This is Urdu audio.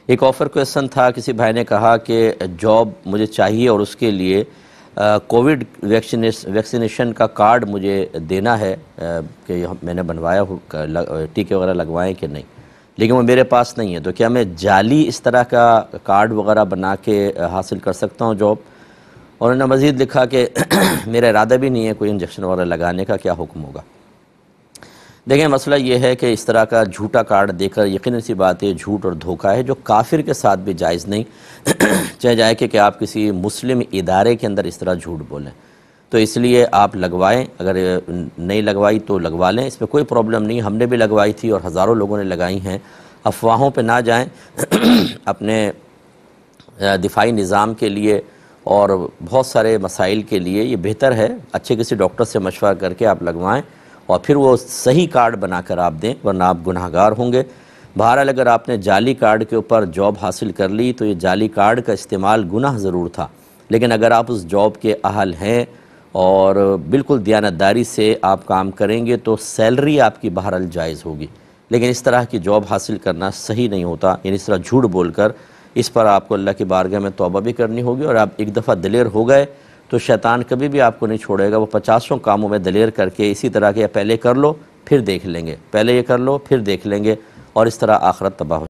ایک آفر کویسچن تھا، کسی بھائی نے کہا کہ جاب مجھے چاہیے اور اس کے لیے کووڈ ویکسینیشن کا کارڈ مجھے دینا ہے کہ میں نے بنوایا ہو، ٹیکے وغیرہ لگوائیں کہ نہیں، لیکن وہ میرے پاس نہیں ہے، تو کیا میں جعلی اس طرح کا کارڈ وغیرہ بنا کے حاصل کر سکتا ہوں جاب؟ اور انہوں نے مزید لکھا کہ میرا ارادہ بھی نہیں ہے کوئی انجیکشن وغیرہ لگانے کا، کیا حکم ہوگا؟ دیکھیں مسئلہ یہ ہے کہ اس طرح کا جھوٹا کارڈ دے کر یقیناً سی بات ہے جھوٹ اور دھوکہ ہے جو کافر کے ساتھ بھی جائز نہیں چاہے جائے کہ آپ کسی مسلم ادارے کے اندر اس طرح جھوٹ بولیں، تو اس لیے آپ لگوائیں، اگر نہیں لگوائی تو لگوا لیں، اس میں کوئی پرابلم نہیں، ہم نے بھی لگوائی تھی اور ہزاروں لوگوں نے لگائی ہیں۔ افواہوں پہ نہ جائیں، اپنے دفاعی نظام کے لیے اور بہت سارے مسائل کے لیے یہ بہتر ہے اچھے کسی ڈاکٹر سے مشورہ کر کے آپ لگوائیں اور پھر وہ صحیح کارڈ بنا کر آپ دیں، ورنہ آپ گناہگار ہوں گے۔ بہرحال اگر آپ نے جعلی کارڈ کے اوپر جاب حاصل کر لی تو یہ جعلی کارڈ کا استعمال گناہ ضرور تھا، لیکن اگر آپ اس جاب کے اہل ہیں اور بالکل دیانتداری سے آپ کام کریں گے تو سیلری آپ کی بہرحال جائز ہوگی، لیکن اس طرح کی جاب حاصل کرنا صحیح نہیں ہوتا، یعنی اس طرح جھوٹ بول کر اس پر آپ کو اللہ کی بارگاہ میں توبہ بھی کرنی ہوگی، اور آپ ایک دفعہ دلیر ہو گئے تو شیطان کبھی بھی آپ کو نہیں چھوڑے گا، وہ 50 کاموں میں دلیر کر کے اسی طرح کے پہلے کر لو پھر دیکھ لیں گے، پہلے یہ کر لو پھر دیکھ لیں گے، اور اس طرح آخرت تباہ ہو